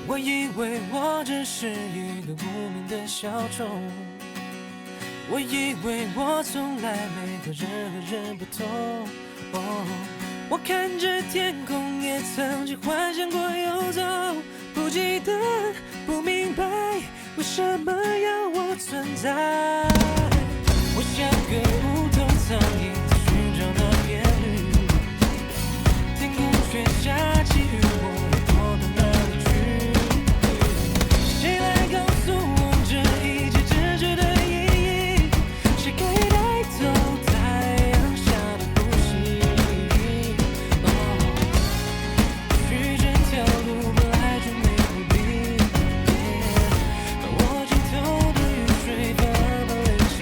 我以为我只是一个无名的小虫，我以为我从来没和任何人不同。我看着天空，也曾经幻想过游走，不记得，不明白，为什么要我存在？我像个无头苍蝇，在寻找那片绿，天空却下起雨，我躲到哪里去？谁来告诉我这一切真实的意义？谁可以带走太阳下的呼吸？或许这条路本来就没目的，把我浸透的雨水反而把泪洗。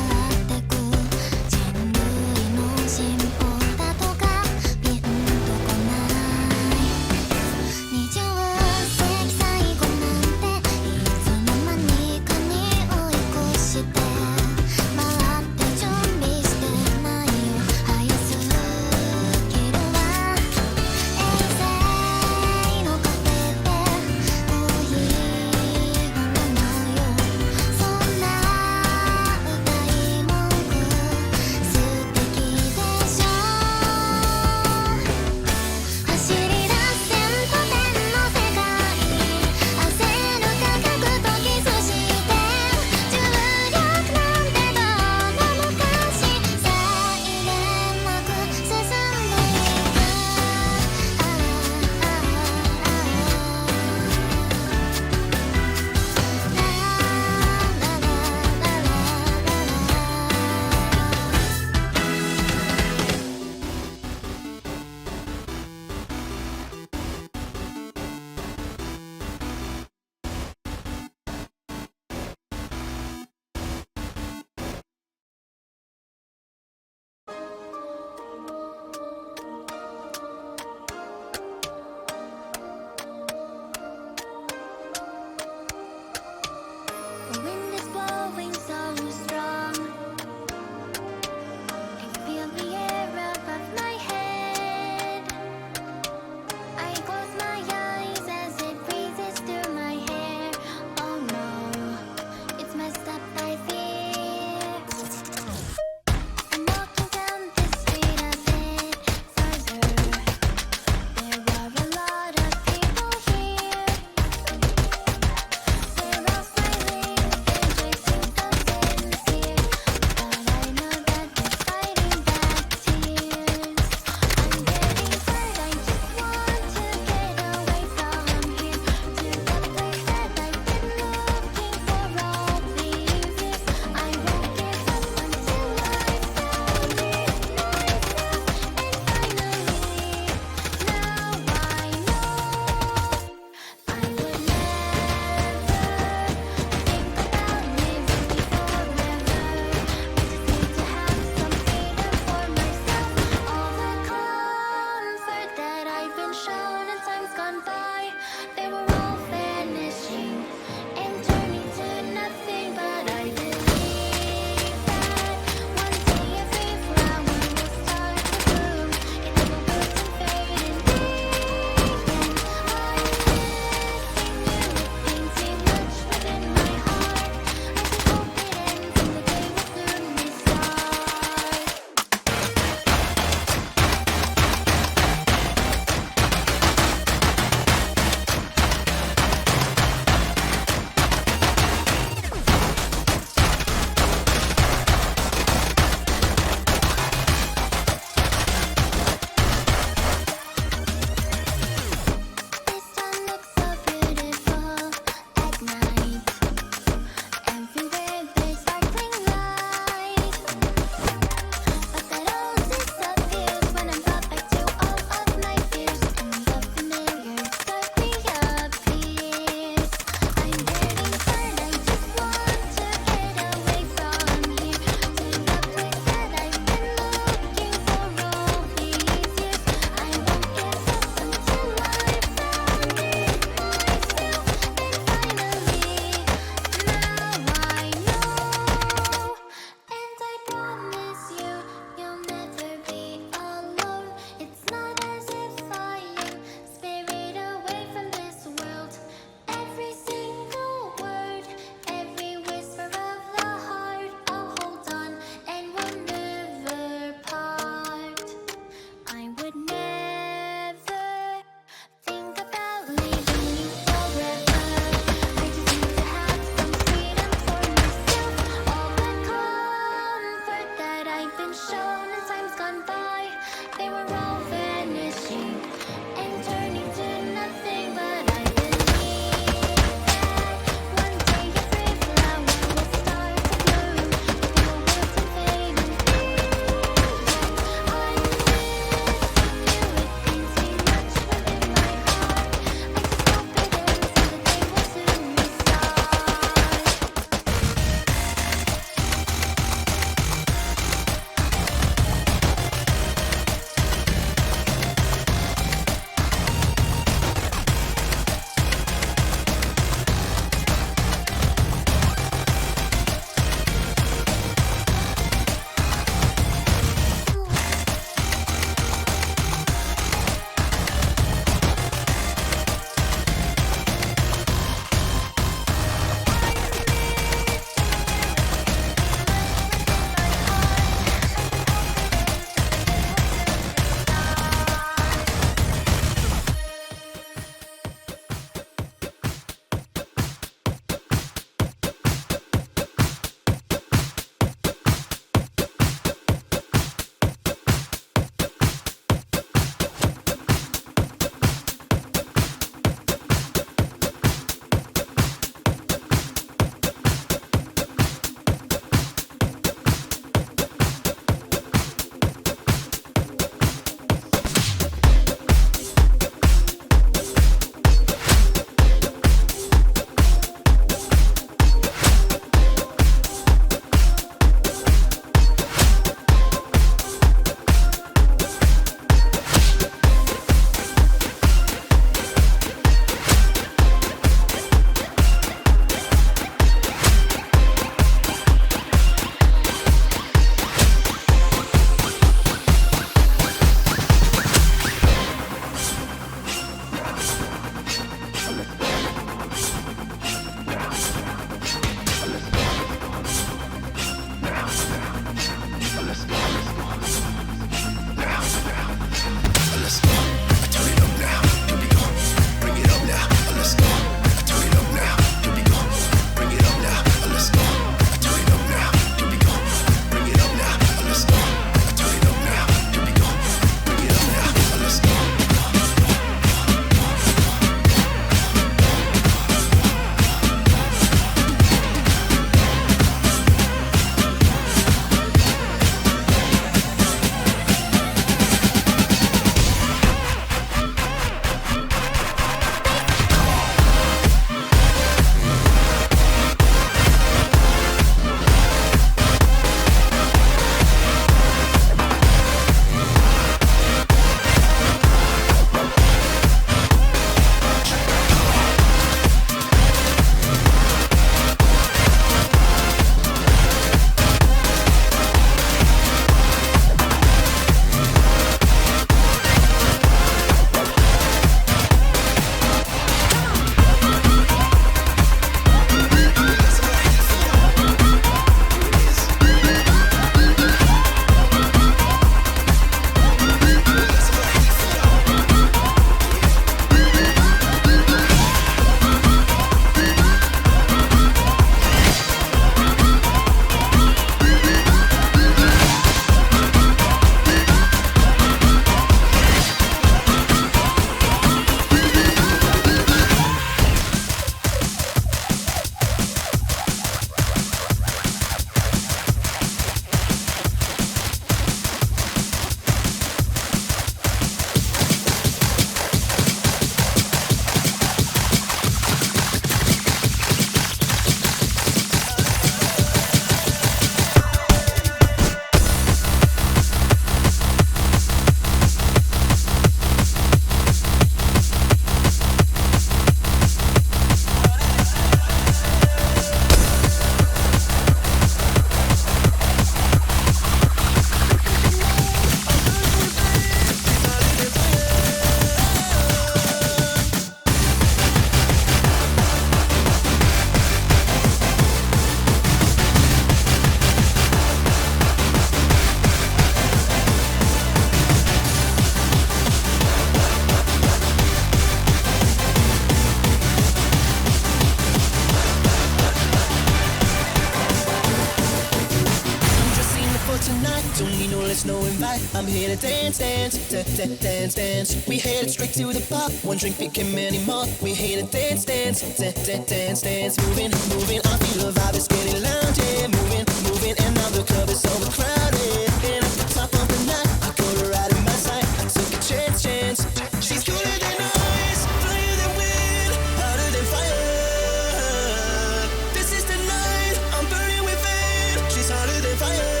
I'm here to dance, dance, dance, dance, dance. We headed straight to the bar, one drink became many more. We here to dance, dance, dance, dance, dance. Moving, moving, I feel the vibe is getting loud, yeah. Moving, moving, and now the club is overcrowded. And at the top of the night, I got her right in my sight. I took a chance, chance. She's cooler than ice, flyer than wind, hotter than fire. This is the night, I'm burning with it. She's hotter than fire.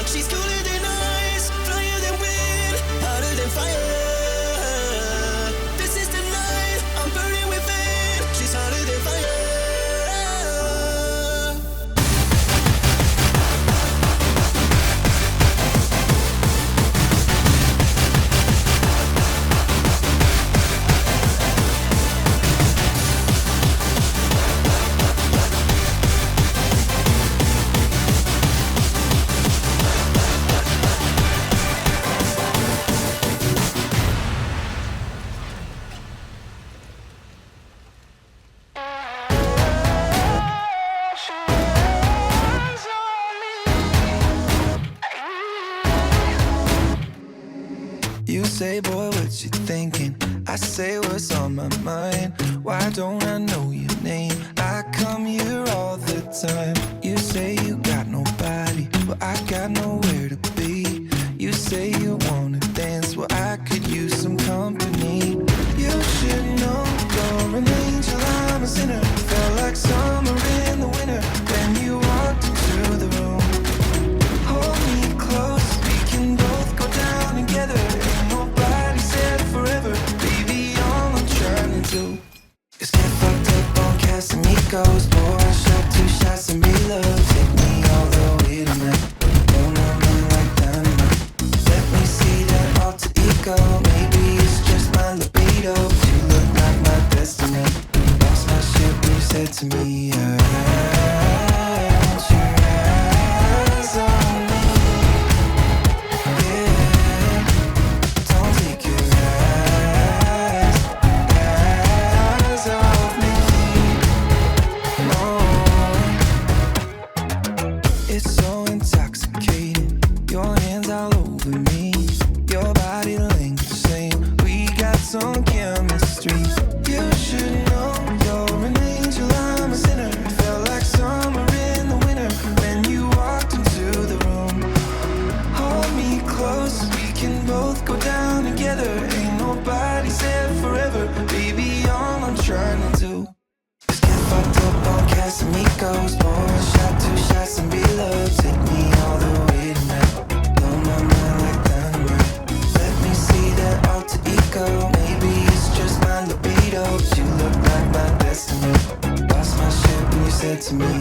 She's cooler than ice, flyer than wind, hotter than fire. This is the night, I'm burning with it. She's hotter than fire. You say, boy, what you thinking? I say what's on my mind. Why don't I know your name? I come here all the time. You say you got nobody, well, I got nowhere to be. You say you wanna dance, well, I could use some company. You should know you're an angel, I'm a sinner. Felt like summer in the winter when you walked into the room. Hold me close, we can both go down together. Ain't nobody said forever, baby, all I'm trying to do is get fucked up on casamigos. Pour a shot, 2 shots and be love. Take me all the way tonight. No, no, no, like dynamite. Let me see that alter ego. Maybe it's just my libido. You look like my destiny. Lost my shit when you said to me, want your eyes on me. Yeah, don't take your eyes off me. No, it's so intoxicating. Your hands all over me. Your body language the same. We got some chemistry. You should know you're an angel, I'm a sinner. Felt like summer in the winter when you walked into the room. Hold me close, we can both go down together. Ain't nobody said forever, baby, all I'm trying to do is get fucked up on casamigos. Pour a shot, 2 shots and be love. Take me all the way tonight. Blow my mind like dynamite. Let me see that alter ego. Maybe it's just my libido. You look like my destiny. Lost my shit when you said to me,